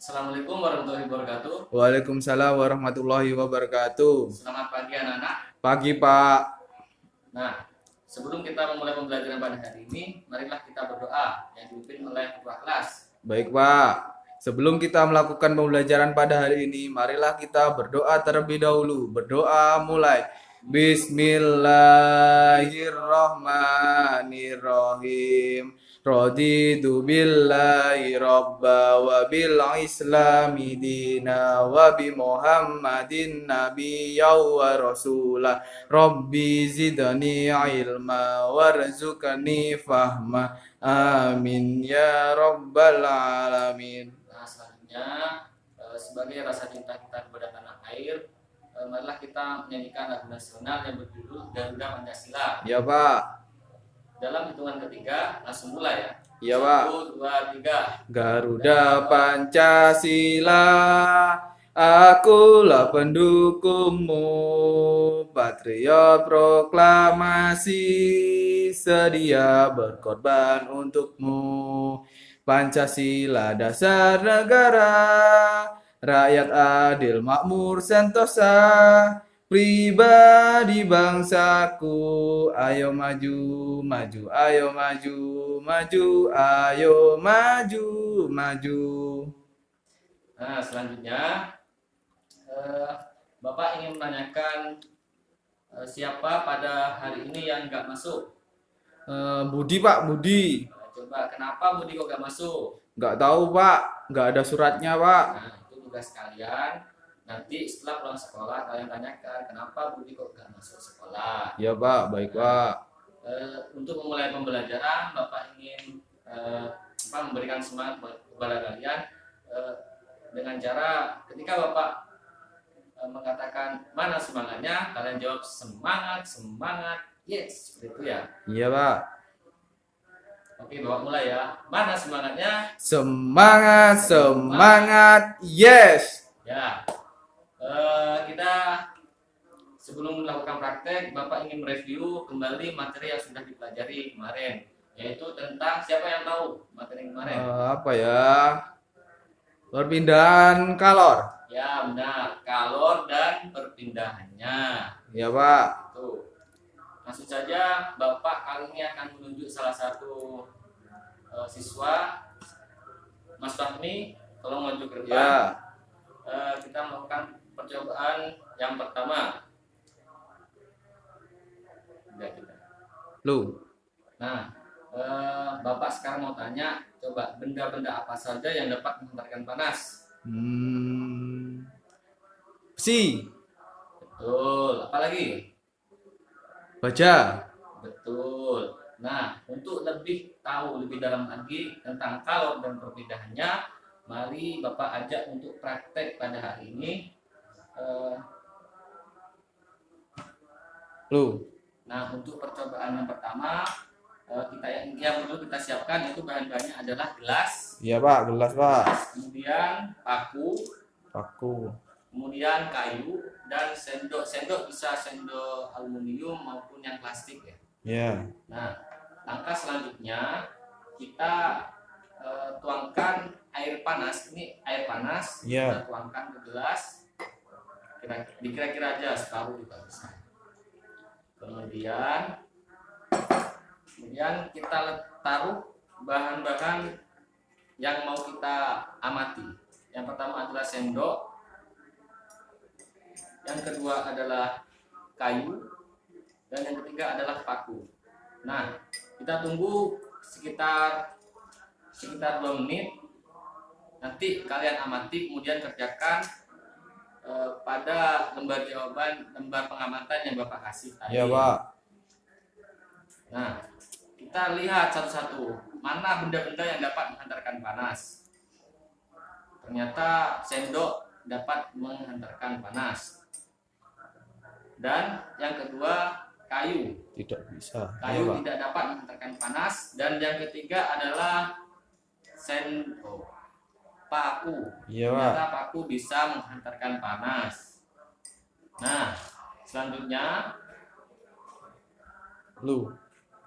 Assalamualaikum warahmatullahi wabarakatuh. Waalaikumsalam warahmatullahi wabarakatuh. Selamat pagi anak-anak. Pagi, Pak. Nah, sebelum kita memulai pembelajaran pada hari ini, marilah kita berdoa yang dipimpin oleh ketua kelas. Baik, Pak. Sebelum kita melakukan pembelajaran pada hari ini, marilah kita berdoa terlebih dahulu. Berdoa mulai. Bismillahirrahmanirrahim. Raditu billahi rabba wa bil islami dina wa bi muhammadin nabiyya wa rasulah. Rabbi zidni ilma warzuqni fahma. Amin ya rabbal alamin. Nah, selanjutnya sebagai rasa cinta kita kepada tanah air, marilah kita menyanyikan lagu nasional yang berjudul Garuda Pancasila. Ya, Pak. Dalam hitungan ketiga, langsung mulai ya. Iya, Pak. 1, 2, 3. Garuda Pancasila, akulah pendukungmu, patriot proklamasi, sedia berkorban untukmu. Pancasila dasar negara, rakyat adil makmur sentosa, pribadi bangsaku, ayo maju, maju, ayo maju, maju, ayo maju, maju. Nah, selanjutnya Bapak ingin menanyakan siapa pada hari ini yang nggak masuk? Budi, Pak, Budi. Nah, coba kenapa Budi kok nggak masuk? Nggak tahu, Pak, nggak ada suratnya, Pak. Nah, itu tugas kalian. Nanti setelah pulang sekolah kalian tanyakan kenapa Budi kok nggak masuk sekolah. Ya, Pak, baik, Pak. Untuk memulai pembelajaran, Bapak ingin memberikan semangat kepada kalian dengan cara ketika Bapak mengatakan mana semangatnya, kalian jawab semangat, semangat, yes, seperti itu ya. Iya, Pak. Oke, Bapak mulai ya. Mana semangatnya? Semangat, semangat, yes. Ya. Kita sebelum melakukan praktek, Bapak ingin mereview kembali materi yang sudah dipelajari kemarin, yaitu tentang siapa yang tahu materi kemarin? Apa ya? Perpindahan kalor. Ya, benar. Kalor dan perpindahannya. Ya, Pak. Tuh. Langsung saja Bapak kali ini akan menunjuk salah satu siswa. Mas Fahmi, tolong maju ke depan. Ya. Kita melakukan percobaan yang pertama. Lu. Nah, Bapak sekarang mau tanya, coba benda-benda apa saja yang dapat menghantarkan panas? Besi. Betul. Apa lagi? Baja. Betul. Nah, untuk lebih tahu lebih dalam lagi tentang kalor dan perpindahannya, mari Bapak ajak untuk praktek pada hari ini. Lu. Nah, untuk percobaan yang pertama, yang perlu kita siapkan itu bahan-bahannya adalah gelas. Iya, Pak, gelas, Pak. Kemudian paku, kemudian kayu dan sendok. Sendok bisa sendok aluminium maupun yang plastik ya. Iya. Nah, langkah selanjutnya kita tuangkan air panas. Ini air panas. Iya. Kita tuangkan ke gelas. Kira-kira aja separuh juga bisa. Kemudian kita taruh bahan-bahan yang mau kita amati. Yang pertama adalah sendok, yang kedua adalah kayu, dan yang ketiga adalah paku. Nah, kita tunggu sekitar 2 menit. Nanti kalian amati, kemudian kerjakan pada lembar jawaban, lembar pengamatan yang Bapak kasih tadi. Iya, Pak. Nah, kita lihat satu-satu mana benda-benda yang dapat menghantarkan panas. Ternyata sendok dapat menghantarkan panas. Dan yang kedua kayu. Tidak bisa. Kayu Iya, Pak. tidak dapat menghantarkan panas. Dan yang ketiga adalah paku. Iya, Pak. Ternyata paku bisa menghantarkan panas. Nah, selanjutnya Lu.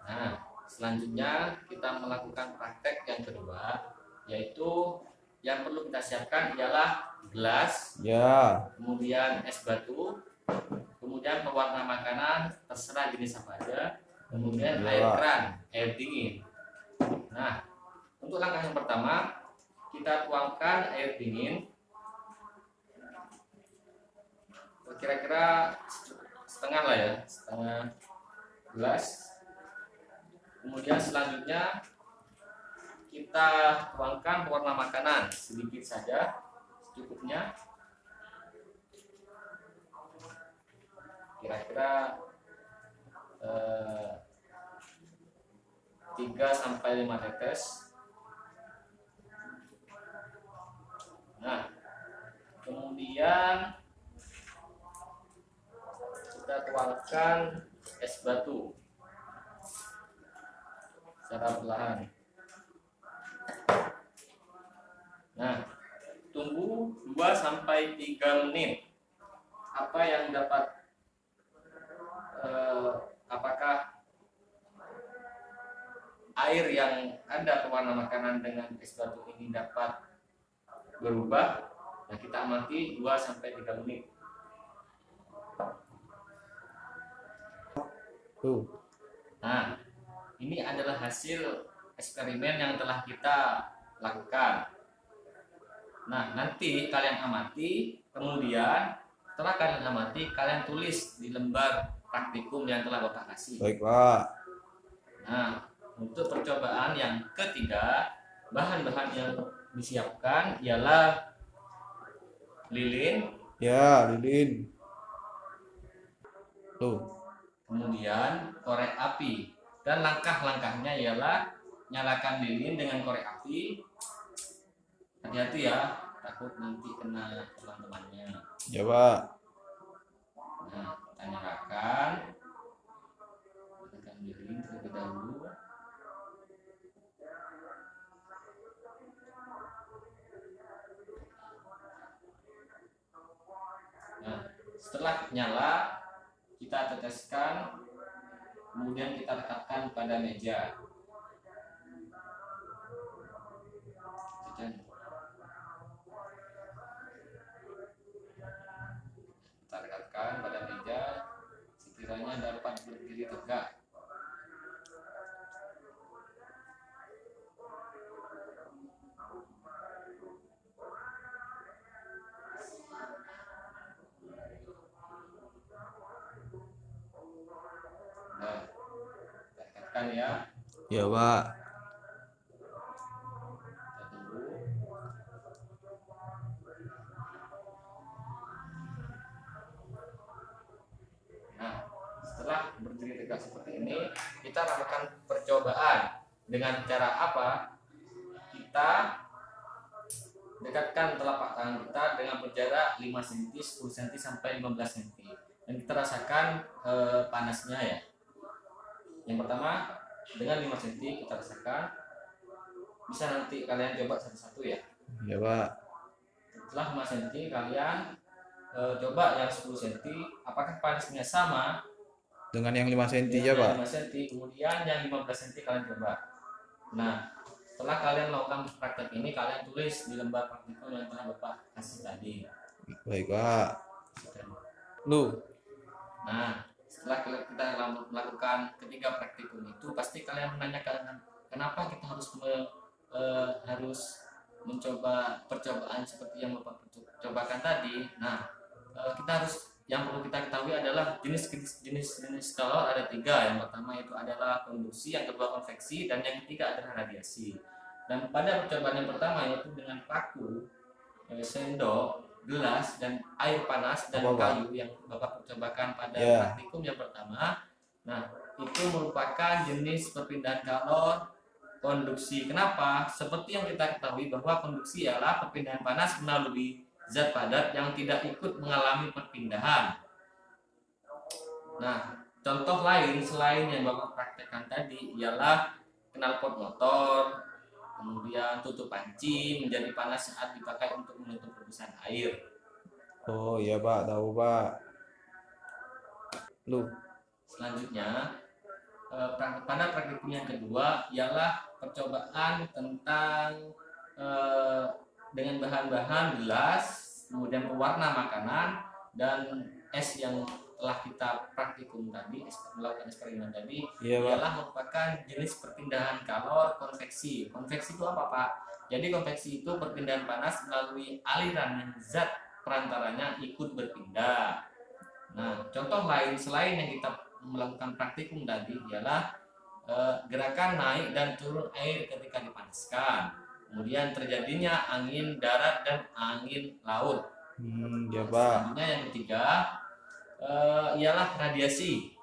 Nah, selanjutnya kita melakukan praktek yang kedua, yaitu yang perlu kita siapkan ialah gelas, Ya. kemudian es batu, kemudian pewarna makanan terserah jenis apa aja, kemudian Ya, air Pak. keran, air dingin. Nah, untuk langkah yang pertama, kita tuangkan air dingin kira-kira setengah lah ya, setengah gelas. Kemudian selanjutnya kita tuangkan pewarna makanan sedikit saja, secukupnya, kira-kira 3-5 tetes. Nah, kemudian kita tuangkan es batu secara perlahan. Nah, tunggu 2-3 menit. Apa yang dapat apakah air yang ada pewarna makanan dengan es batu ini dapat berubah? Nah, kita amati 2-3 menit. Tuh. Nah, ini adalah hasil eksperimen yang telah kita lakukan. Nah, nanti kalian amati, kemudian setelah kalian amati, kalian tulis di lembar praktikum yang telah Bapak kasih. Baik, Pak. Nah, untuk percobaan yang ketiga, bahan-bahan yang disiapkan ialah lilin, Ya, lilin. Tuh. kemudian korek api. Dan langkah-langkahnya ialah nyalakan lilin dengan korek api. Hati-hati ya, takut nanti kena teman-temannya. Ya, Pak. Nah, kita nyalakan lilin terlebih dahulu. Nah, setelah nyala, kita teteskan, kemudian kita letakkan pada meja. Kita letakkan pada meja, sekiranya dapat berdiri tegak. Nah, kita letakkan ya. Ya, Pak. Kita tunggu. Nah, setelah berdiri tegak seperti ini, kita lakukan percobaan. Dengan cara apa? Kita dekatkan telapak tangan kita dengan berjarak 5 cm, 10 cm sampai 15 cm. Dan kita rasakan panasnya ya. Yang pertama dengan 5 cm kita rasakan. Bisa nanti kalian coba satu-satu ya. Ya, Pak. Setelah 5 cm kalian coba yang 10 cm, apakah panasnya sama Dengan yang 5 cm ya, dengan Pak. yang 5 cm, kemudian yang 15 cm kalian coba. Nah, setelah kalian melakukan praktek ini, kalian tulis di lembar praktikum yang telah Bapak kasih tadi. Baik, Pak. Lu. Nah, setelah kita melakukan ketiga praktikum itu, pasti kalian menanyakan kenapa kita harus mencoba percobaan seperti yang Bapak cobakan tadi. Nah, kita harus, yang perlu kita ketahui adalah jenis kalor ada 3. Yang pertama itu adalah konduksi, yang kedua konveksi, dan yang ketiga adalah radiasi. Dan pada percobaan yang pertama yaitu dengan paku, sendok, gelas, dan air panas dan kayu yang Bapak percobakan pada praktikum yang pertama. Nah, itu merupakan jenis perpindahan kalor konduksi. Kenapa? Seperti yang kita ketahui bahwa konduksi ialah perpindahan panas melalui zat padat yang tidak ikut mengalami perpindahan. Nah, contoh lain selain yang Bapak praktekkan tadi ialah knalpot motor, kemudian tutup panci menjadi panas saat dipakai untuk menutup rebusan air. Oh iya, Pak, tahu, Pak. Lu. Selanjutnya, pada praktikum yang kedua ialah percobaan tentang dengan bahan-bahan gelas, kemudian pewarna makanan, dan es yang telah kita praktikum tadi, melakukan eksperimen tadi, Iya, Pak. ialah merupakan jenis perpindahan kalor konveksi. Konveksi itu apa, Pak? Jadi konveksi itu perpindahan panas melalui aliran zat perantaranya ikut berpindah. Nah, contoh lain selain yang kita melakukan praktikum tadi ialah gerakan naik dan turun air ketika dipanaskan. Kemudian terjadinya angin darat dan angin laut. Ya, Pak. Selanjutnya yang ketiga ialah radiasi.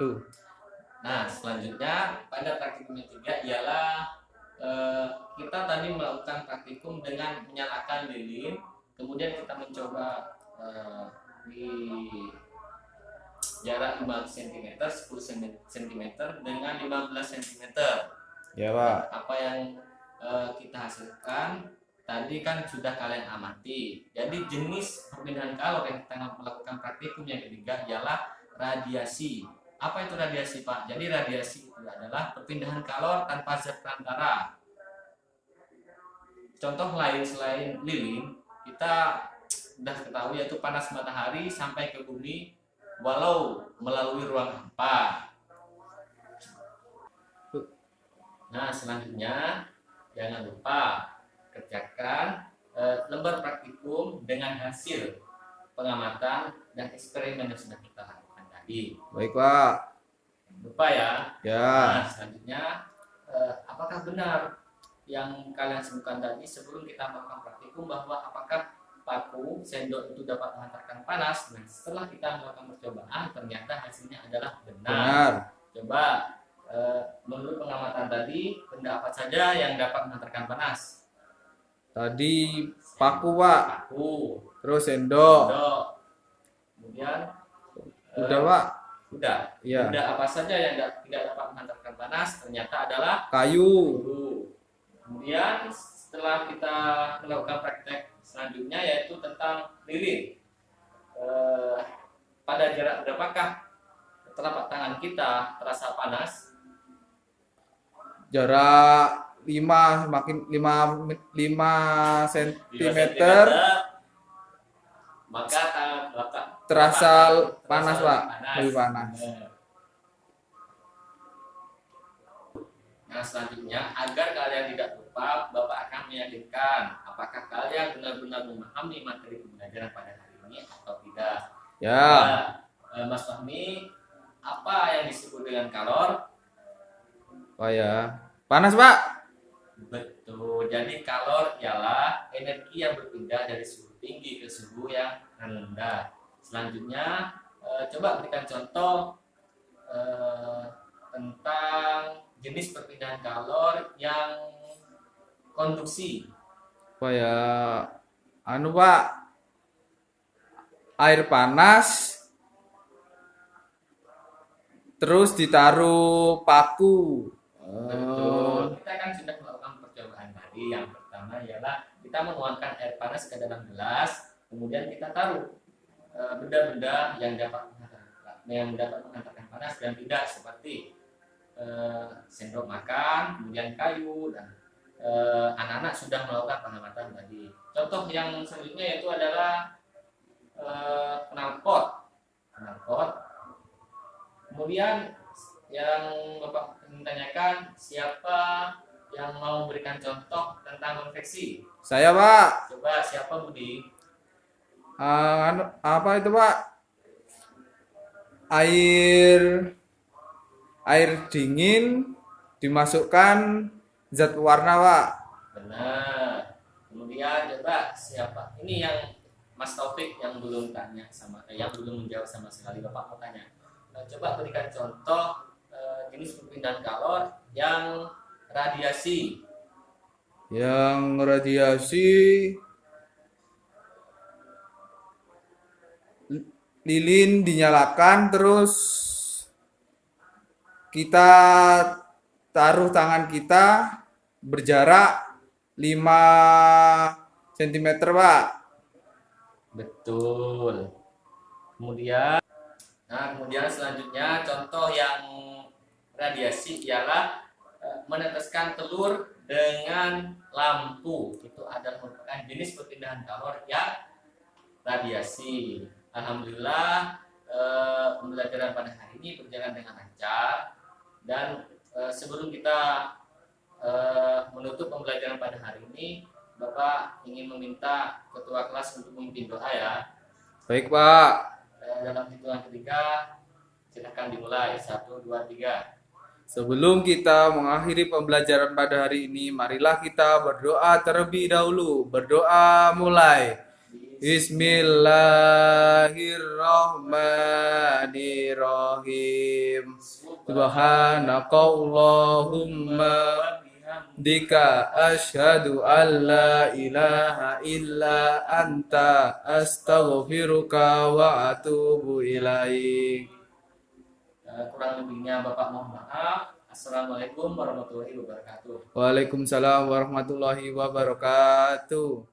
Tuh. Nah, selanjutnya pada praktikum yang ketiga ialah kita tadi melakukan praktikum dengan menyalakan lilin, kemudian kita mencoba di jarak 5 cm, 10 cm dengan 15 cm. Ya, Pak. Apa yang kita hasilkan tadi kan sudah kalian amati. Jadi jenis perpindahan kalor yang kita melakukan praktikum yang ketiga ialah radiasi. Apa itu radiasi, Pak? Jadi radiasi itu adalah perpindahan kalor tanpa zat perantara. Contoh lain selain lilin, kita sudah ketahui yaitu panas matahari sampai ke bumi walau melalui ruang hampa. Nah, selanjutnya jangan lupa kerjakan lembar praktikum dengan hasil pengamatan dan eksperimen yang sudah kita lakukan tadi. Baik, Pak. Lupa ya. Ya. Nah, selanjutnya apakah benar yang kalian sebutkan tadi sebelum kita melakukan praktikum bahwa apakah paku sendok itu dapat mengantarkan panas? Nah, setelah kita melakukan percobaan ternyata hasilnya adalah benar. Benar. Coba menurut pengamatan tadi benda apa saja yang dapat mengantarkan panas? Tadi paku, Pak. Paku, Terus sendok. sendok, kemudian Udah, Pak. udah. Iya. Benda apa saja yang tidak dapat mengantarkan panas ternyata adalah Kayu. peluru. Kemudian setelah kita melakukan praktek selanjutnya yaitu tentang lilin. Pada jarak berapakah telapak tangan kita terasa panas? Jarak 5 cm Maka telapak terasa tangan panas, Pak. Lebih panas. Nah, selanjutnya agar kalian tidak lupa, Bapak akan meyakinkan apakah kalian benar-benar memahami materi pembelajaran pada hari ini atau tidak. Ya. Nah, Mas Fahmi, apa yang disebut dengan kalor? Pak ya. Panas, Pak. Betul. Jadi kalor ialah energi yang berpindah dari suhu tinggi ke suhu yang rendah. Selanjutnya, coba berikan contoh tentang jenis perpindahan kalor yang konduksi. Pak ya. Pak. Air panas terus ditaruh paku. Betul. Kita kan sudah melakukan percobaan tadi. Yang pertama ialah kita menuangkan air panas ke dalam gelas, kemudian kita taruh benda-benda yang dapat mengantarkan panas dan tidak, seperti sendok makan, kemudian kayu, dan anak-anak sudah melakukan pengamatan tadi. Contoh yang selanjutnya yaitu adalah knalpot. Kemudian yang Bapak tanyakan, siapa yang mau memberikan contoh tentang konveksi? Saya, Pak. Coba siapa, Budi? Apa itu, Pak? Air dingin dimasukkan zat warna, Pak. Benar. Kemudian coba siapa? Ini yang Mas Taufik yang belum tanya yang belum menjawab sama sekali. Bapak mau tanya. Coba berikan contoh jenis perpindahan kalor yang radiasi. Yang radiasi lilin dinyalakan, terus kita taruh tangan kita berjarak 5 cm, Pak. Betul. Kemudian selanjutnya contoh yang radiasi ialah meneteskan telur dengan lampu. Itu adalah merupakan jenis perpindahan kalor yang radiasi. Alhamdulillah pembelajaran pada hari ini berjalan dengan lancar. Dan sebelum kita menutup pembelajaran pada hari ini, Bapak ingin meminta ketua kelas untuk memimpin doa ya. Baik, Pak. Dalam hitungan ketiga, silakan dimulai. 1, 2, 3. Sebelum kita mengakhiri pembelajaran pada hari ini, marilah kita berdoa terlebih dahulu. Berdoa mulai. Bismillahirrahmanirrahim. Subhanakallahumma dika asyhadu an la ilaha illa anta astaghfiruka wa atubu ilaik. Kurang lebihnya Bapak mohon maaf. Assalamualaikum warahmatullahi wabarakatuh. Waalaikumsalam warahmatullahi wabarakatuh.